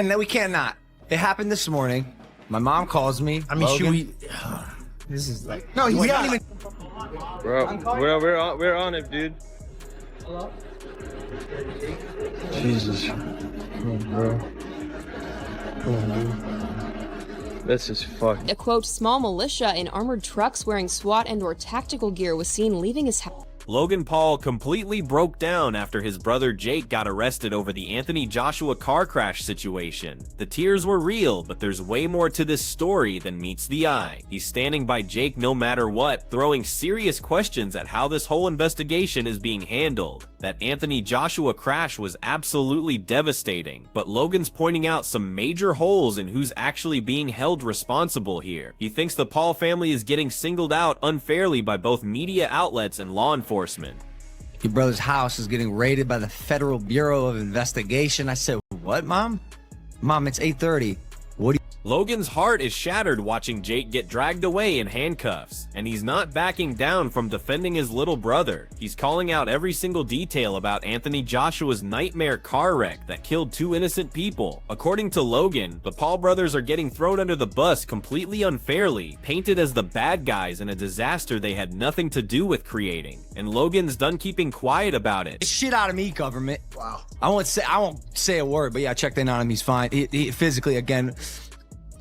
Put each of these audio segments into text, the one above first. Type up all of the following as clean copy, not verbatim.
And then we can't not. It happened this morning. My mom calls me. I mean, Logan. should we? This is like No, he's not even. Bro, we're on it, dude. Hello? Jesus. Come on, bro. Come on, dude. This is fucked. A quote, small militia in armored trucks wearing SWAT and/or tactical gear was seen leaving his house. Logan Paul completely broke down after his brother Jake got arrested over the Anthony Joshua car crash situation. The tears were real, but there's way more to this story than meets the eye. He's standing by Jake no matter what, throwing serious questions at how this whole investigation is being handled. That Anthony Joshua crash was absolutely devastating, but Logan's pointing out some major holes in who's actually being held responsible here. He thinks the Paul family is getting singled out unfairly by both media outlets and law enforcement. Your brother's house is getting raided by the Federal Bureau of Investigation. I said, what, Mom? Mom, it's 8:30. What do you... Logan's heart is shattered watching Jake get dragged away in handcuffs, and he's not backing down from defending his little brother. He's calling out every single detail about Anthony Joshua's nightmare car wreck that killed 2 innocent people. According to Logan, the Paul brothers are getting thrown under the bus completely unfairly, painted as the bad guys in a disaster they had nothing to do with creating. And Logan's done keeping quiet about it. Shit out of me, government. wow. I won't say a word, but yeah, I checked in on him. He's fine. He physically, again,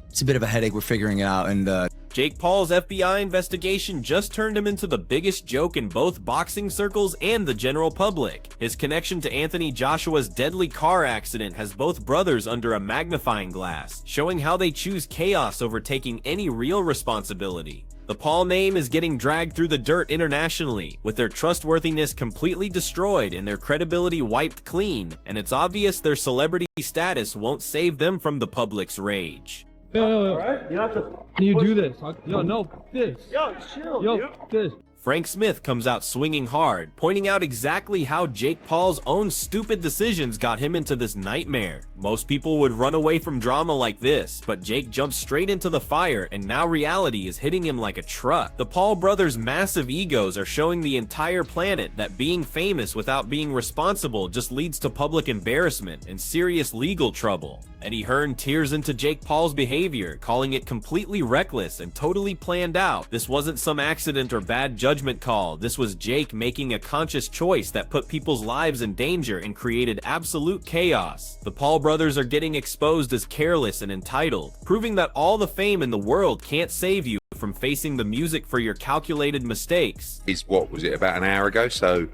it's a bit of a headache. We're figuring it out. And Jake Paul's FBI investigation just turned him into the biggest joke in both boxing circles and the general public. His connection to Anthony Joshua's deadly car accident has both brothers under a magnifying glass, showing how they choose chaos over taking any real responsibility. The Paul name is getting dragged through the dirt internationally, with their trustworthiness completely destroyed and their credibility wiped clean, and it's obvious their celebrity status won't save them from the public's rage. Yo. Alright? You have to. Can you do this? Yo, no, this. Yo, chill, Yo, dude. this. Frank Smith comes out swinging hard, pointing out exactly how Jake Paul's own stupid decisions got him into this nightmare. Most people would run away from drama like this, but Jake jumps straight into the fire, and now reality is hitting him like a truck. The Paul brothers' massive egos are showing the entire planet that being famous without being responsible just leads to public embarrassment and serious legal trouble. Eddie Hearn tears into Jake Paul's behavior, calling it completely reckless and totally planned out. This wasn't some accident or bad judgment call. This was Jake making a conscious choice that put people's lives in danger and created absolute chaos. The Paul brothers are getting exposed as careless and entitled, proving that all the fame in the world can't save you from facing the music for your calculated mistakes. It's, what was it, about an hour ago, so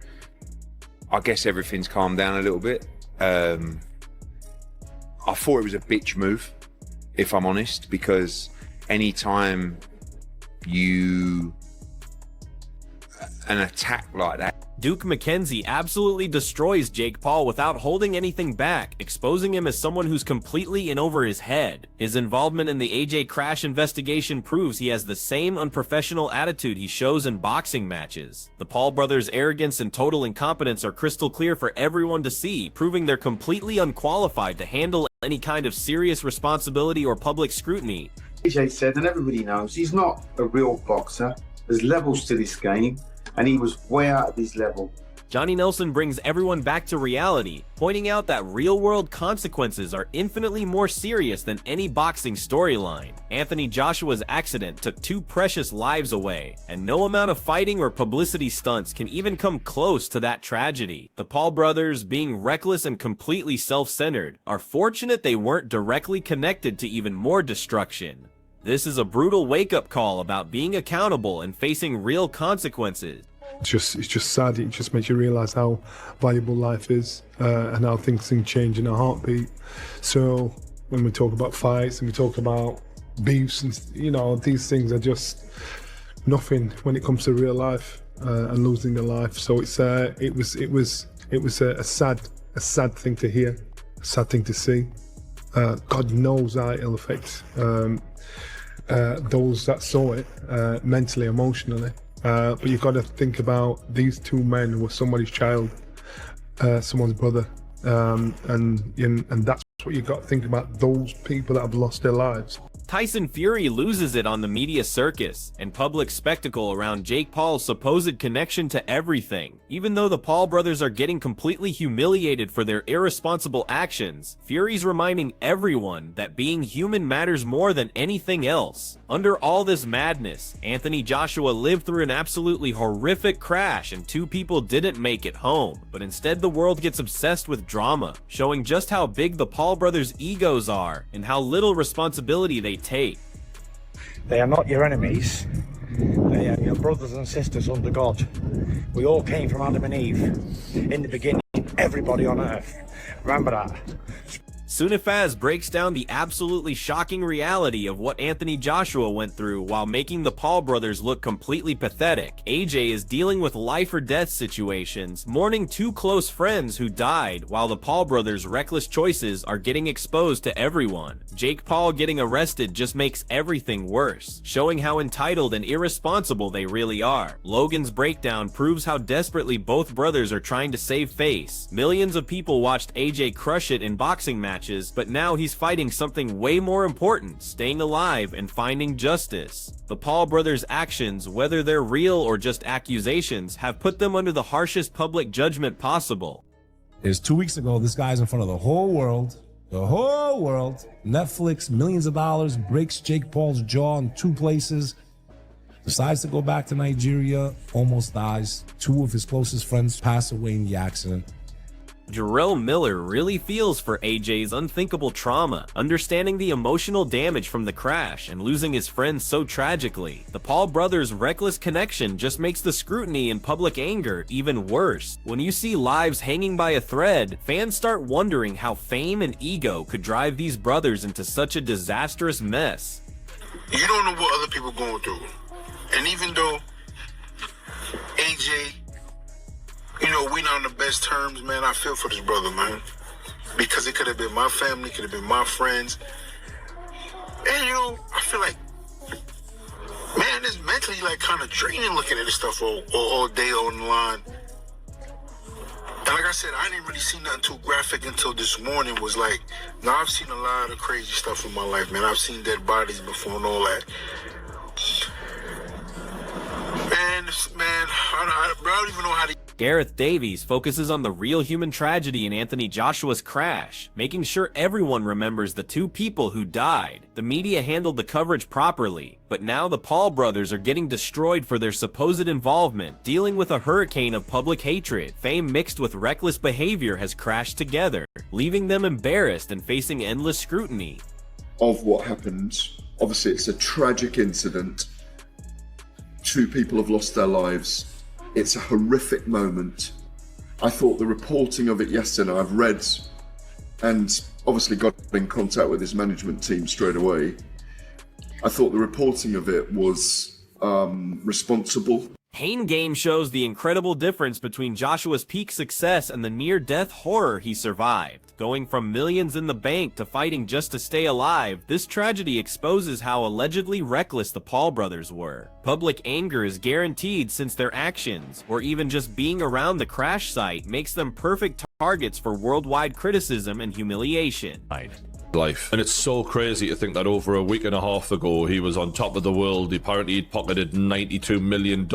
I guess everything's calmed down a little bit. I thought it was a bitch move, if I'm honest, because anytime an attack like that. Duke McKenzie absolutely destroys Jake Paul without holding anything back, exposing him as someone who's completely in over his head. His involvement in the AJ crash investigation proves he has the same unprofessional attitude he shows in boxing matches. The Paul brothers' arrogance and total incompetence are crystal clear for everyone to see, proving they're completely unqualified to handle any kind of serious responsibility or public scrutiny. AJ said, and everybody knows, he's not a real boxer. There's levels to this game, and he was way out of his level. Johnny Nelson brings everyone back to reality, pointing out that real-world consequences are infinitely more serious than any boxing storyline. Anthony Joshua's accident took 2 precious lives away, and no amount of fighting or publicity stunts can even come close to that tragedy. The Paul brothers, being reckless and completely self-centered, are fortunate they weren't directly connected to even more destruction. This is a brutal wake-up call about being accountable and facing real consequences. It's just sad. It just makes you realise how valuable life is and how things can change in a heartbeat. So when we talk about fights and we talk about beefs and, you know, these things are just nothing when it comes to real life and losing a life. So it was a sad thing to hear, a sad thing to see. God knows how it'll affect those that saw it mentally, emotionally. But you've got to think about these 2 men were somebody's child, someone's brother, and that's what you've got to think about, those people that have lost their lives. Tyson Fury loses it on the media circus and public spectacle around Jake Paul's supposed connection to everything. Even though the Paul brothers are getting completely humiliated for their irresponsible actions, Fury's reminding everyone that being human matters more than anything else. Under all this madness, Anthony Joshua lived through an absolutely horrific crash and 2 people didn't make it home, but instead the world gets obsessed with drama, showing just how big the Paul brothers' egos are and how little responsibility they take. They are not your enemies. They are your brothers and sisters under God. We all came from Adam and Eve. In the beginning, everybody on earth. Remember that. Sunifaz breaks down the absolutely shocking reality of what Anthony Joshua went through while making the Paul brothers look completely pathetic. AJ is dealing with life or death situations, mourning 2 close friends who died, while the Paul brothers' reckless choices are getting exposed to everyone. Jake Paul getting arrested just makes everything worse, showing how entitled and irresponsible they really are. Logan's breakdown proves how desperately both brothers are trying to save face. Millions of people watched AJ crush it in boxing matches, but now he's fighting something way more important, staying alive and finding justice. The Paul brothers' actions, whether they're real or just accusations, have put them under the harshest public judgment possible. Is 2 weeks ago, this guy's in front of the whole world. Netflix, millions of dollars, breaks Jake Paul's jaw in 2 places, decides to go back to Nigeria, almost dies. 2 of his closest friends pass away in the accident. Jarrell Miller really feels for AJ's unthinkable trauma, understanding the emotional damage from the crash and losing his friends so tragically. The Paul brothers' reckless connection just makes the scrutiny and public anger even worse. When you see lives hanging by a thread, fans start wondering how fame and ego could drive these brothers into such a disastrous mess. You don't know what other people are going through. And even though AJ, you know, we're not on the best terms, man, I feel for this brother, man. Because it could have been my family, could have been my friends. And, you know, I feel like, man, it's mentally, like, kind of draining looking at this stuff all day online. And like I said, I didn't really see nothing too graphic until this morning. Was like, now I've seen a lot of crazy stuff in my life, man. I've seen dead bodies before and all that. And, man, I don't even know how to... Gareth Davies focuses on the real human tragedy in Anthony Joshua's crash, making sure everyone remembers the 2 people who died. The media handled the coverage properly, but now the Paul brothers are getting destroyed for their supposed involvement, dealing with a hurricane of public hatred. Fame mixed with reckless behavior has crashed together, leaving them embarrassed and facing endless scrutiny. Of what happened, obviously it's a tragic incident. 2 people have lost their lives. It's a horrific moment. I thought the reporting of it yesterday, I've read and obviously got in contact with his management team straight away. I thought the reporting of it was responsible. Pain Game shows the incredible difference between Joshua's peak success and the near-death horror he survived. Going from millions in the bank to fighting just to stay alive, this tragedy exposes how allegedly reckless the Paul brothers were. Public anger is guaranteed since their actions, or even just being around the crash site, makes them perfect targets for worldwide criticism and humiliation. Life. And it's so crazy to think that over a week and a half ago he was on top of the world. Apparently he'd pocketed $92 million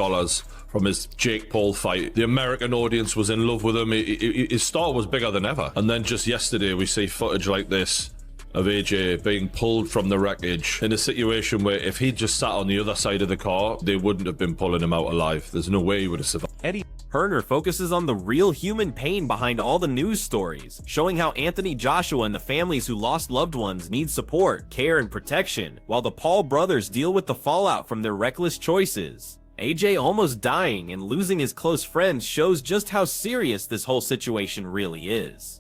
from his Jake Paul fight. The American audience was in love with him. His star was bigger than ever. And then just yesterday we see footage like this of AJ being pulled from the wreckage in a situation where if he'd just sat on the other side of the car, they wouldn't have been pulling him out alive. There's no way he would have survived. Eddie Herner focuses on the real human pain behind all the news stories, showing how Anthony Joshua and the families who lost loved ones need support, care, and protection, while the Paul brothers deal with the fallout from their reckless choices. AJ almost dying and losing his close friends shows just how serious this whole situation really is.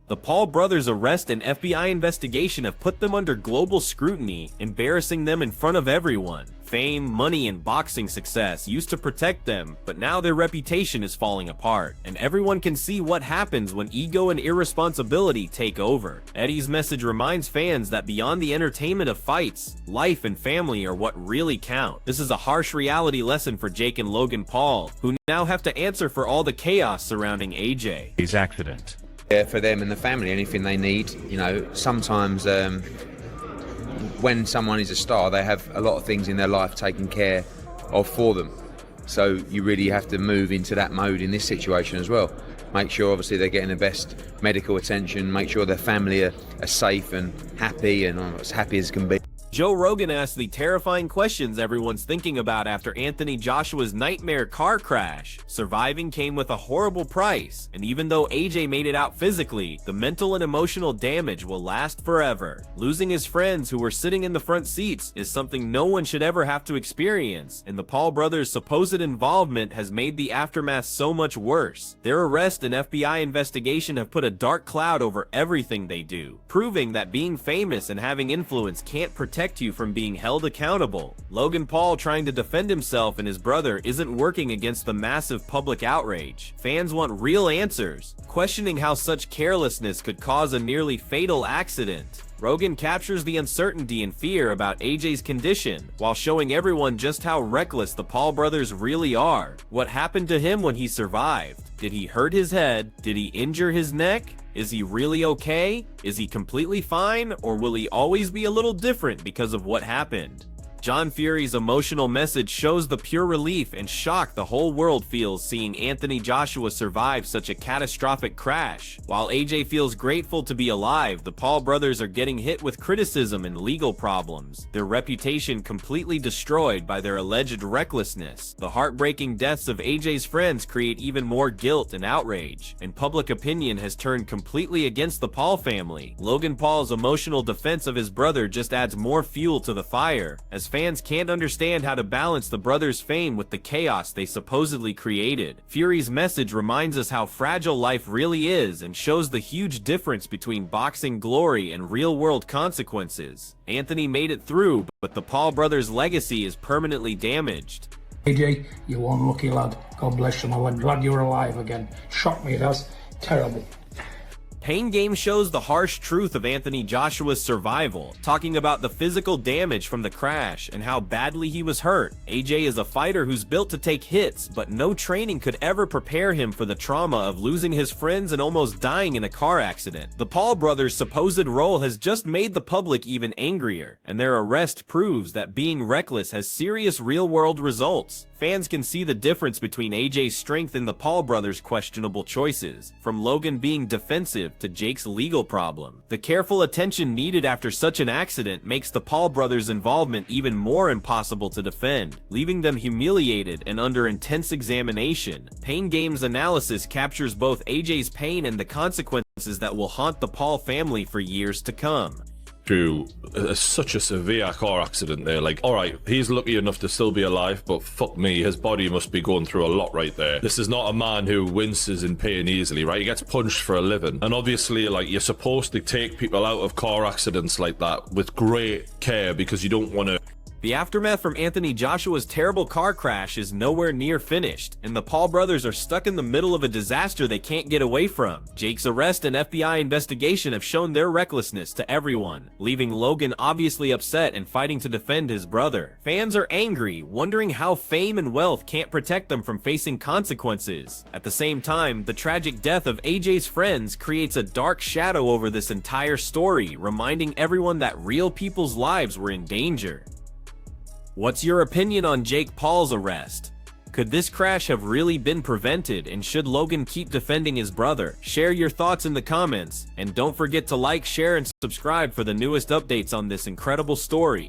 The Paul brothers' arrest and FBI investigation have put them under global scrutiny, embarrassing them in front of everyone. Fame, money, and boxing success used to protect them, but now their reputation is falling apart, and everyone can see what happens when ego and irresponsibility take over. Eddie's message reminds fans that beyond the entertainment of fights, life and family are what really count. This is a harsh reality lesson for Jake and Logan Paul, who now have to answer for all the chaos surrounding AJ. His accident. For them and the family, anything they need, you know, sometimes when someone is a star, they have a lot of things in their life taken care of for them. So you really have to move into that mode in this situation as well. Make sure obviously they're getting the best medical attention, make sure their family are safe and happy and as happy as can be. Joe Rogan asked the terrifying questions everyone's thinking about after Anthony Joshua's nightmare car crash. Surviving came with a horrible price, and even though AJ made it out physically, the mental and emotional damage will last forever. Losing his friends who were sitting in the front seats is something no one should ever have to experience, and the Paul brothers' supposed involvement has made the aftermath so much worse. Their arrest and FBI investigation have put a dark cloud over everything they do, proving that being famous and having influence can't protect you from being held accountable. Logan Paul trying to defend himself and his brother isn't working against the massive public outrage. Fans want real answers, questioning how such carelessness could cause a nearly fatal accident. Rogan captures the uncertainty and fear about AJ's condition, while showing everyone just how reckless the Paul brothers really are. What happened to him when he survived? Did he hurt his head? Did he injure his neck? Is he really okay? Is he completely fine? Or will he always be a little different because of what happened? John Fury's emotional message shows the pure relief and shock the whole world feels seeing Anthony Joshua survive such a catastrophic crash. While AJ feels grateful to be alive, the Paul brothers are getting hit with criticism and legal problems, their reputation completely destroyed by their alleged recklessness. The heartbreaking deaths of AJ's friends create even more guilt and outrage, and public opinion has turned completely against the Paul family. Logan Paul's emotional defense of his brother just adds more fuel to the fire, as fans can't understand how to balance the brothers' fame with the chaos they supposedly created. Fury's message reminds us how fragile life really is and shows the huge difference between boxing glory and real-world consequences. Anthony made it through, but the Paul brothers' legacy is permanently damaged. AJ, you're one lucky lad. God bless you, I'm glad you're alive again. Shocked me, it has. Terrible. Pain Game shows the harsh truth of Anthony Joshua's survival, talking about the physical damage from the crash and how badly he was hurt. AJ is a fighter who's built to take hits, but no training could ever prepare him for the trauma of losing his friends and almost dying in a car accident. The Paul brothers' supposed role has just made the public even angrier, and their arrest proves that being reckless has serious real-world results. Fans can see the difference between AJ's strength and the Paul brothers' questionable choices, from Logan being defensive to Jake's legal problem. The careful attention needed after such an accident makes the Paul brothers' involvement even more impossible to defend, leaving them humiliated and under intense examination. Pain Game's analysis captures both AJ's pain and the consequences that will haunt the Paul family for years to come. Through such a severe car accident there, like, alright, he's lucky enough to still be alive, but fuck me, his body must be going through a lot right there. This is not a man who winces in pain easily, right? He gets punched for a living, and obviously, like, you're supposed to take people out of car accidents like that with great care because you don't want to. The aftermath from Anthony Joshua's terrible car crash is nowhere near finished, and the Paul brothers are stuck in the middle of a disaster they can't get away from. Jake's arrest and FBI investigation have shown their recklessness to everyone, leaving Logan obviously upset and fighting to defend his brother. Fans are angry, wondering how fame and wealth can't protect them from facing consequences. At the same time, the tragic death of AJ's friends creates a dark shadow over this entire story, reminding everyone that real people's lives were in danger. What's your opinion on Jake Paul's arrest? Could this crash have really been prevented, and should Logan keep defending his brother? Share your thoughts in the comments, and don't forget to like, share, and subscribe for the newest updates on this incredible story.